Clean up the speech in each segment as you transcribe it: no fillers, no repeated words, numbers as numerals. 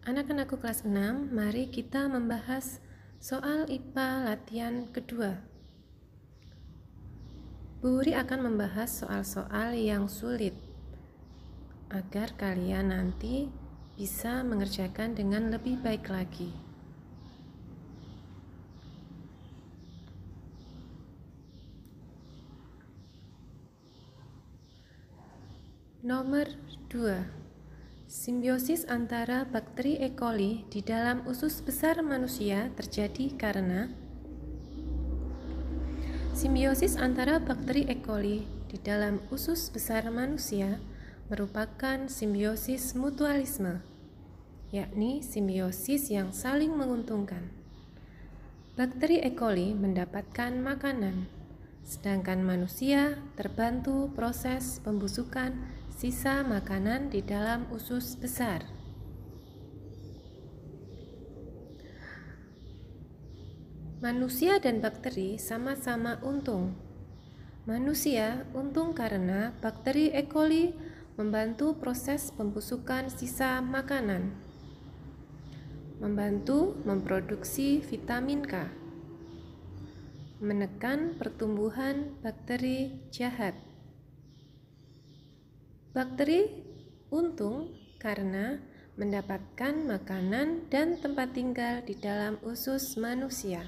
Anak-anakku kelas 6, mari kita membahas soal IPA latihan kedua. Bu Wuri akan membahas soal-soal yang sulit agar kalian nanti bisa mengerjakan dengan lebih baik lagi. Nomor 2. Simbiosis antara bakteri E. coli di dalam usus besar manusia terjadi karena simbiosis antara bakteri E. coli di dalam usus besar manusia merupakan simbiosis mutualisme, yakni simbiosis yang saling menguntungkan. Bakteri E. coli mendapatkan makanan, sedangkan manusia terbantu proses pembusukan sisa makanan di dalam usus besar. Manusia dan bakteri sama-sama untung. Manusia untung karena bakteri E. coli membantu proses pembusukan sisa makanan, membantu memproduksi vitamin K, menekan pertumbuhan bakteri jahat. Bakteri untung karena mendapatkan makanan dan tempat tinggal di dalam usus manusia.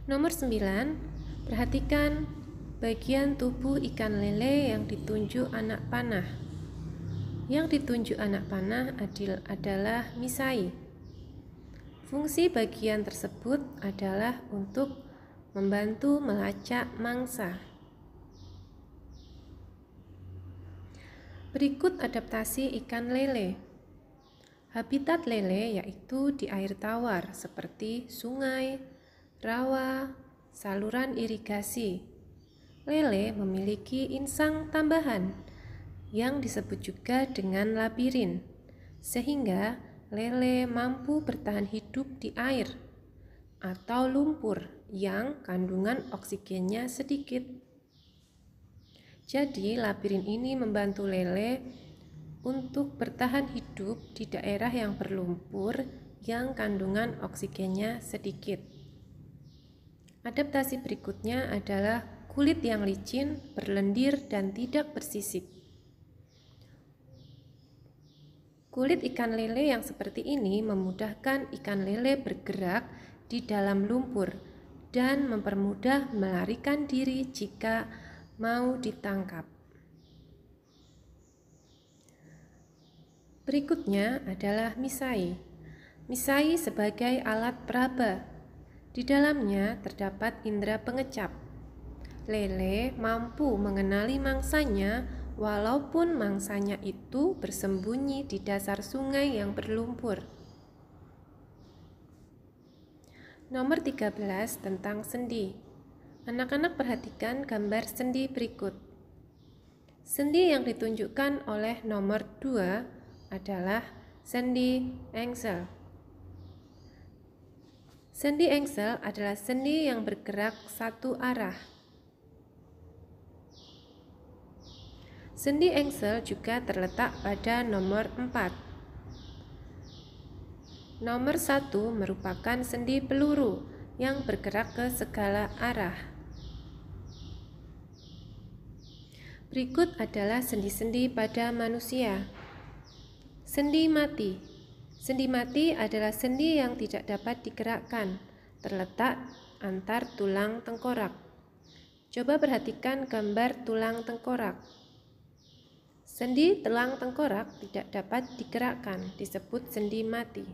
Nomor 9, perhatikan bagian tubuh ikan lele yang ditunjuk anak panah. Yang ditunjuk anak panah adalah misai. Fungsi bagian tersebut adalah untuk membantu melacak mangsa. Berikut adaptasi ikan lele. Habitat lele yaitu di air tawar seperti sungai, rawa, saluran irigasi. Lele memiliki insang tambahan yang disebut juga dengan labirin, sehingga lele mampu bertahan hidup di air atau lumpur yang kandungan oksigennya sedikit. Jadi, labirin ini membantu lele untuk bertahan hidup di daerah yang berlumpur yang kandungan oksigennya sedikit. Adaptasi berikutnya adalah kulit yang licin, berlendir, dan tidak bersisik. Kulit ikan lele yang seperti ini memudahkan ikan lele bergerak di dalam lumpur dan mempermudah melarikan diri jika mau ditangkap. Berikutnya adalah misai. Misai sebagai alat peraba. Di dalamnya terdapat indera pengecap. Lele mampu mengenali mangsanya walaupun mangsanya itu bersembunyi di dasar sungai yang berlumpur. Nomor 13 tentang sendi. Anak-anak perhatikan gambar sendi berikut. Sendi yang ditunjukkan oleh nomor 2 adalah sendi engsel. Sendi engsel adalah sendi yang bergerak satu arah. Sendi engsel juga terletak pada nomor 4. Nomor 1 merupakan sendi peluru yang bergerak ke segala arah. Berikut adalah sendi-sendi pada manusia. Sendi mati. Sendi mati adalah sendi yang tidak dapat digerakkan, terletak antar tulang tengkorak. Coba perhatikan gambar tulang tengkorak. Sendi tulang tengkorak tidak dapat digerakkan, disebut sendi mati.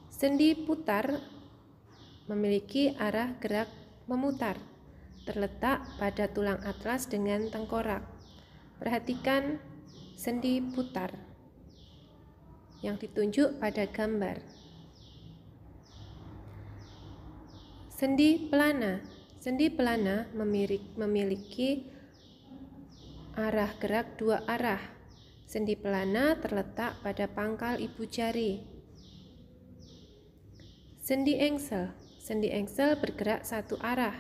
Sendi putar memiliki arah gerak memutar, terletak pada tulang atlas dengan tengkorak. Perhatikan sendi putar yang ditunjuk pada gambar. Sendi pelana. Sendi pelana memiliki arah gerak dua arah. Sendi pelana terletak pada pangkal ibu jari. Sendi engsel. Sendi engsel bergerak satu arah,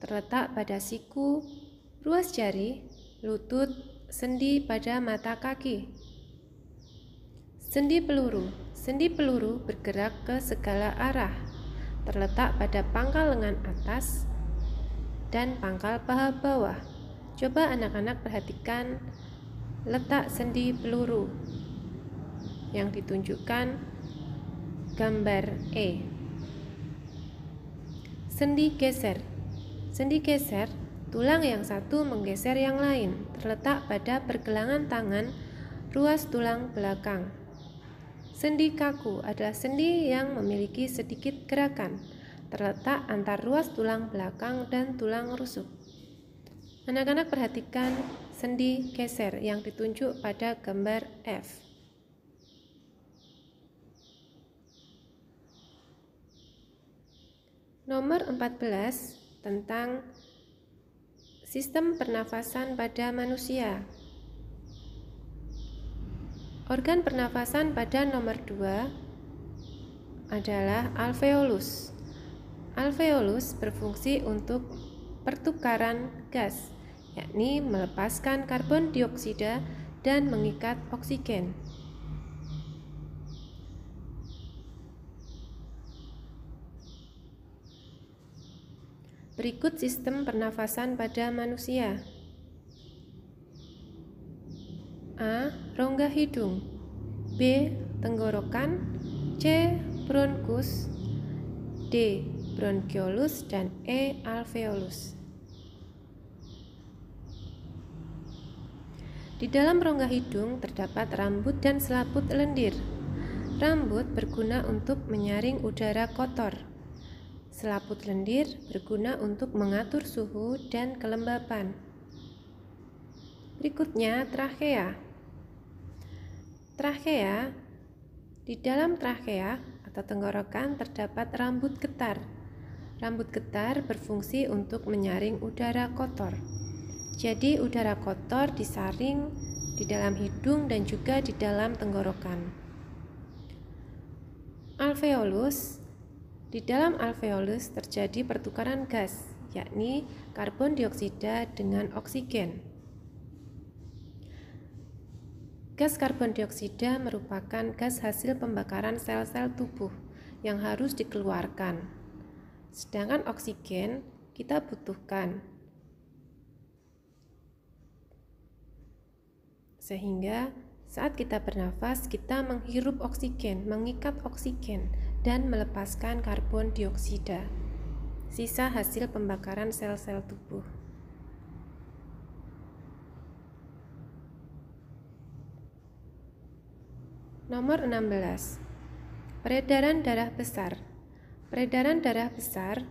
terletak pada siku, ruas jari, lutut, sendi pada mata kaki. Sendi peluru. Sendi peluru bergerak ke segala arah, terletak pada pangkal lengan atas dan pangkal paha bawah. Coba anak-anak perhatikan letak sendi peluru yang ditunjukkan gambar E. Sendi geser. Sendi geser, tulang yang satu menggeser yang lain, terletak pada pergelangan tangan, ruas tulang belakang. Sendi kaku adalah sendi yang memiliki sedikit gerakan, terletak antar ruas tulang belakang dan tulang rusuk. Anak-anak perhatikan sendi geser yang ditunjuk pada gambar F. Nomor 14 tentang sistem pernafasan pada manusia. Organ pernafasan pada nomor 2 adalah alveolus. Alveolus berfungsi untuk pertukaran gas, yakni melepaskan karbon dioksida dan mengikat oksigen. Berikut sistem pernafasan pada manusia. A. Rongga hidung, B. Tenggorokan, C. Bronkus, D. Bronkiolus, dan E. Alveolus. Di dalam rongga hidung terdapat rambut dan selaput lendir. Rambut berguna untuk menyaring udara kotor. Selaput lendir berguna untuk mengatur suhu dan kelembapan. Berikutnya, trakea. Trakea, di dalam trakea atau tenggorokan terdapat rambut getar. Rambut getar berfungsi untuk menyaring udara kotor. Jadi, udara kotor disaring di dalam hidung dan juga di dalam tenggorokan. Alveolus. Di dalam alveolus terjadi pertukaran gas, yakni karbon dioksida dengan oksigen. Gas karbon dioksida merupakan gas hasil pembakaran sel-sel tubuh yang harus dikeluarkan. Sedangkan oksigen kita butuhkan. Sehingga saat kita bernafas, kita menghirup oksigen, mengikat oksigen, dan melepaskan karbon dioksida, sisa hasil pembakaran sel-sel tubuh. Nomor 16. Peredaran darah besar. Peredaran darah besar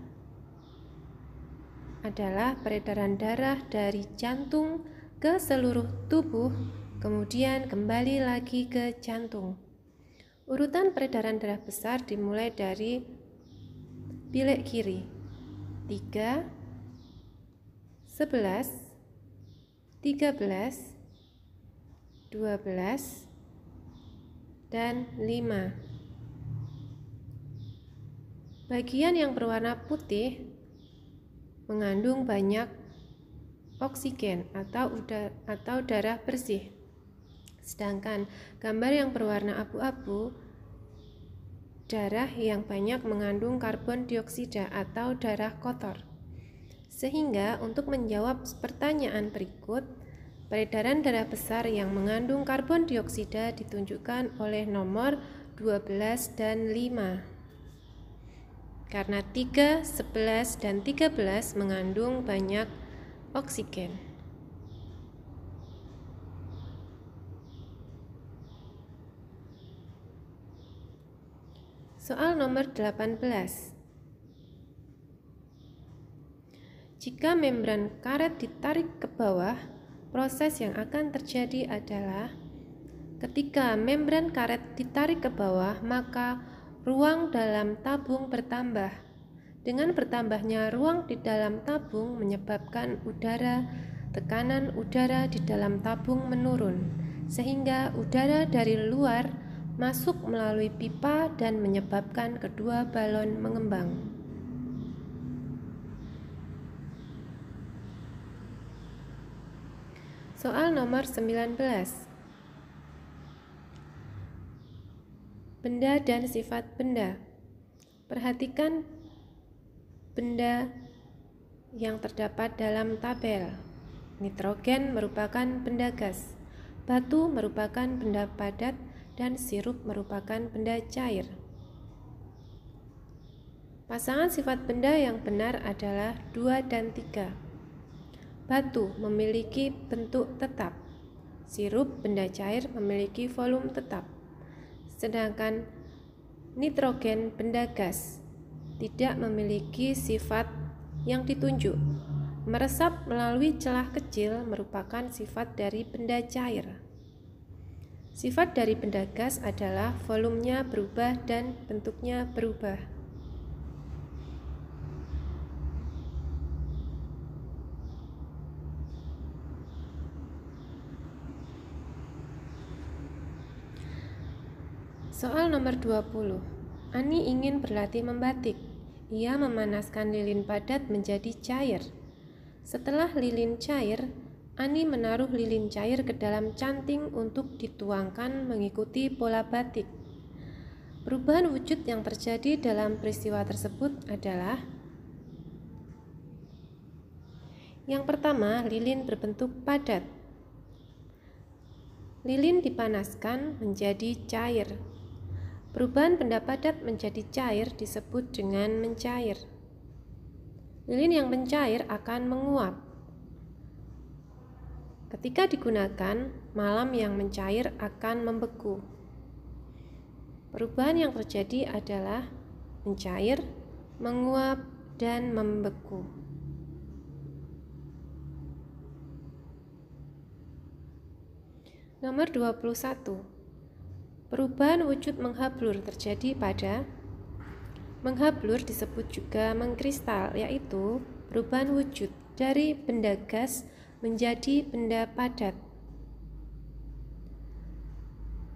adalah peredaran darah dari jantung ke seluruh tubuh, kemudian kembali lagi ke jantung. Urutan peredaran darah besar dimulai dari bilik kiri 3, 11, 13, 12, dan 5. Bagian yang berwarna putih mengandung banyak oksigen atau darah bersih. Sedangkan gambar yang berwarna abu-abu, darah yang banyak mengandung karbon dioksida atau darah kotor. Sehingga untuk menjawab pertanyaan berikut, peredaran darah besar yang mengandung karbon dioksida ditunjukkan oleh nomor 12 dan 5. Karena 3, 11, dan 13 mengandung banyak oksigen. Soal nomor 18. Jika membran karet ditarik ke bawah, proses yang akan terjadi adalah ketika membran karet ditarik ke bawah, maka ruang dalam tabung bertambah. Dengan bertambahnya ruang di dalam tabung menyebabkan tekanan udara di dalam tabung menurun, sehingga udara dari luar masuk melalui pipa dan menyebabkan kedua balon mengembang. Soal nomor 19. Benda dan sifat benda. Perhatikan benda yang terdapat dalam tabel. Nitrogen merupakan benda gas, batu merupakan benda padat, dan sirup merupakan benda cair. Pasangan sifat benda yang benar adalah 2 dan 3. Batu memiliki bentuk tetap, sirup benda cair memiliki volume tetap, sedangkan nitrogen benda gas tidak memiliki sifat yang ditunjuk. Meresap melalui celah kecil merupakan sifat dari benda cair. Sifat dari benda gas adalah volumenya berubah dan bentuknya berubah. Soal nomor 20. Ani ingin berlatih membatik. Ia memanaskan lilin padat menjadi cair. Setelah lilin cair, Ani menaruh lilin cair ke dalam canting untuk dituangkan mengikuti pola batik. Perubahan wujud yang terjadi dalam peristiwa tersebut adalah: yang pertama, lilin berbentuk padat. Lilin dipanaskan menjadi cair. Perubahan benda padat menjadi cair disebut dengan mencair. Lilin yang mencair akan menguap. Ketika digunakan, malam yang mencair akan membeku. Perubahan yang terjadi adalah mencair, menguap, dan membeku. Nomor 21. Perubahan wujud menghablur terjadi pada: menghablur disebut juga mengkristal, yaitu perubahan wujud dari benda gas menjadi benda padat.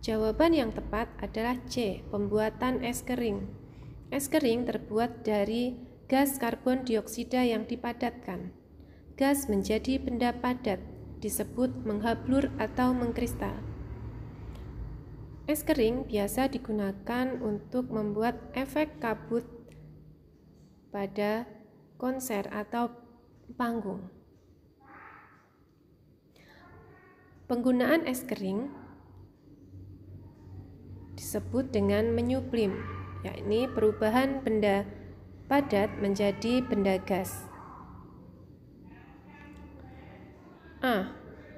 Jawaban yang tepat adalah C, pembuatan es kering. Es kering terbuat dari gas karbon dioksida yang dipadatkan. Gas menjadi benda padat disebut menghablur atau mengkristal. Es kering biasa digunakan untuk membuat efek kabut pada konser atau panggung. Penggunaan es kering disebut dengan menyublim, yakni perubahan benda padat menjadi benda gas. A.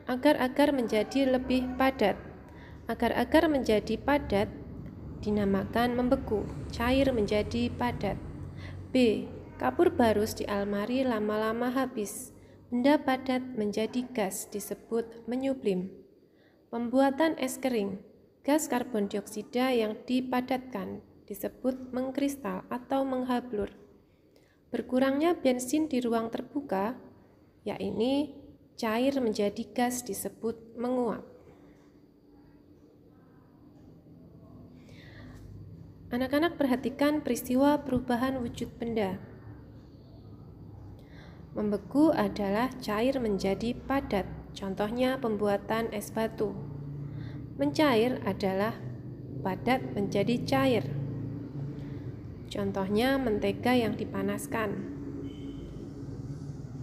Agar-agar menjadi lebih padat. Agar-agar menjadi padat dinamakan membeku, cair menjadi padat. B. Kapur barus di almari lama-lama habis. Benda padat menjadi gas disebut menyublim. Pembuatan es kering. Gas karbon dioksida yang dipadatkan disebut mengkristal atau menghablur. Berkurangnya bensin di ruang terbuka, yakni cair menjadi gas disebut menguap. Anak-anak perhatikan peristiwa perubahan wujud benda. Membeku adalah cair menjadi padat, contohnya pembuatan es batu. Mencair adalah padat menjadi cair, contohnya mentega yang dipanaskan.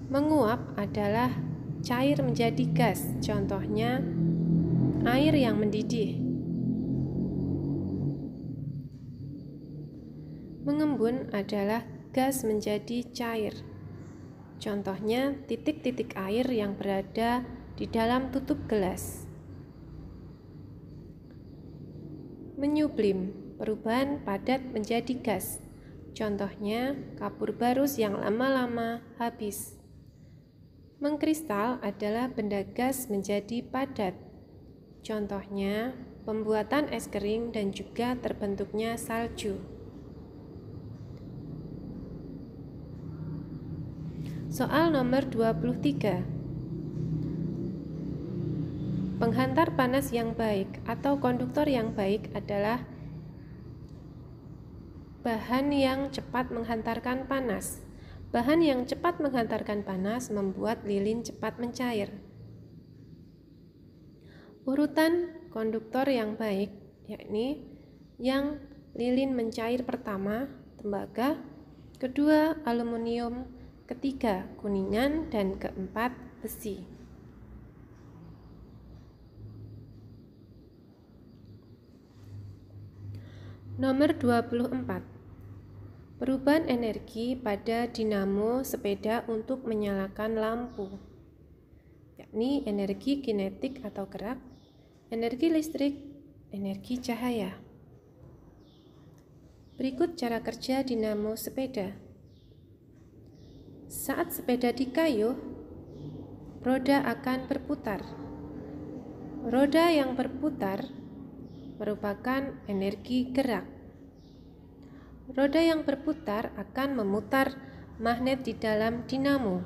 Menguap adalah cair menjadi gas, contohnya air yang mendidih. Mengembun adalah gas menjadi cair, contohnya titik-titik air yang berada di dalam tutup gelas. Menyublim, perubahan padat menjadi gas, contohnya kapur barus yang lama-lama habis. Mengkristal adalah benda gas menjadi padat, contohnya pembuatan es kering dan juga terbentuknya salju. Soal nomor 23. Penghantar panas yang baik atau konduktor yang baik adalah bahan yang cepat menghantarkan panas. Bahan yang cepat menghantarkan panas membuat lilin cepat mencair. Urutan konduktor yang baik yakni yang lilin mencair pertama, tembaga, kedua aluminium, ketiga kuningan, dan keempat besi. Nomor 24. Perubahan energi pada dinamo sepeda untuk menyalakan lampu, yakni energi kinetik atau gerak, energi listrik, energi cahaya. Berikut cara kerja dinamo sepeda. Saat sepeda dikayuh, roda akan berputar. Roda yang berputar merupakan energi gerak. Roda yang berputar akan memutar magnet di dalam dinamo.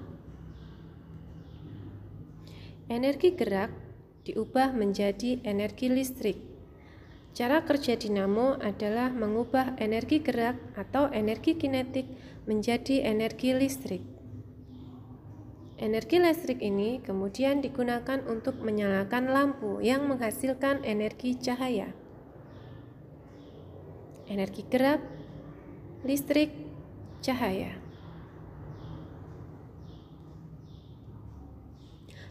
Energi gerak diubah menjadi energi listrik. Cara kerja dinamo adalah mengubah energi gerak atau energi kinetik menjadi energi listrik. Energi listrik ini kemudian digunakan untuk menyalakan lampu yang menghasilkan energi cahaya. Energi gerak, listrik, cahaya.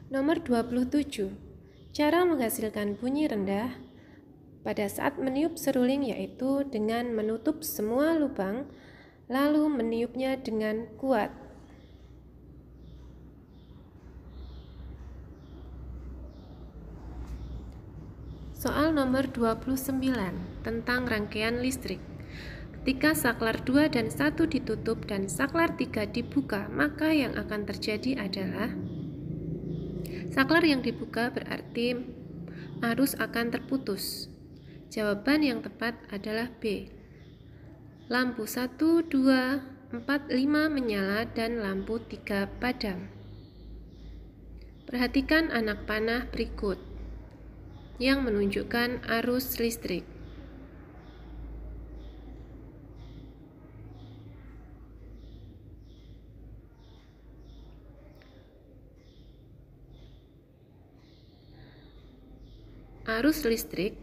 Nomor 27. Cara menghasilkan bunyi rendah pada saat meniup seruling yaitu dengan menutup semua lubang lalu meniupnya dengan kuat. Soal nomor 29 tentang rangkaian listrik. Ketika saklar 2 dan 1 ditutup dan saklar 3 dibuka, maka yang akan terjadi adalah saklar yang dibuka berarti arus akan terputus. Jawaban yang tepat adalah B. Lampu 1, 2, 4, 5 menyala dan lampu 3 padam. Perhatikan anak panah berikut yang menunjukkan arus listrik. Arus listrik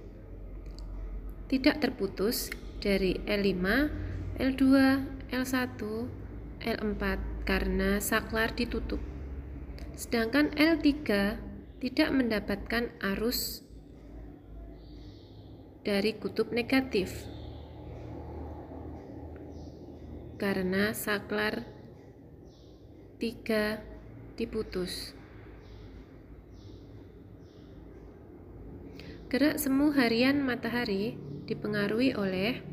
tidak terputus dari L5, L2, L1, L4 karena saklar ditutup. Sedangkan L3 tidak mendapatkan arus dari kutub negatif karena saklar 3 diputus. Gerak semu harian matahari dipengaruhi oleh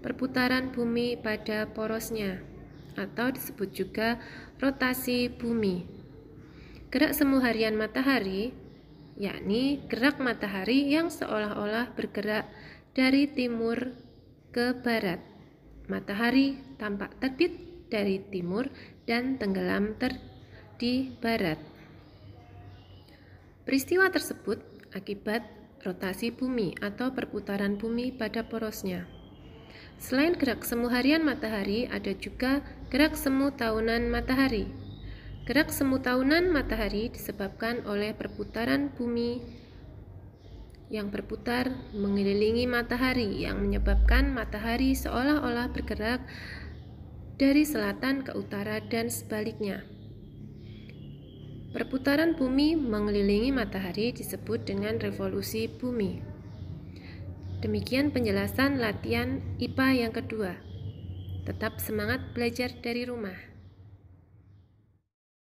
perputaran bumi pada porosnya atau disebut juga rotasi bumi. Gerak semu harian matahari yakni gerak matahari yang seolah-olah bergerak dari timur ke barat. Matahari tampak terbit dari timur dan tenggelam di barat. Peristiwa tersebut akibat rotasi bumi atau perputaran bumi pada porosnya. Selain gerak semu harian matahari, ada juga gerak semu tahunan matahari. Gerak semu tahunan matahari disebabkan oleh perputaran bumi yang berputar mengelilingi matahari yang menyebabkan matahari seolah-olah bergerak dari selatan ke utara dan sebaliknya. Perputaran bumi mengelilingi matahari disebut dengan revolusi bumi. Demikian penjelasan latihan IPA yang kedua. Tetap semangat belajar dari rumah.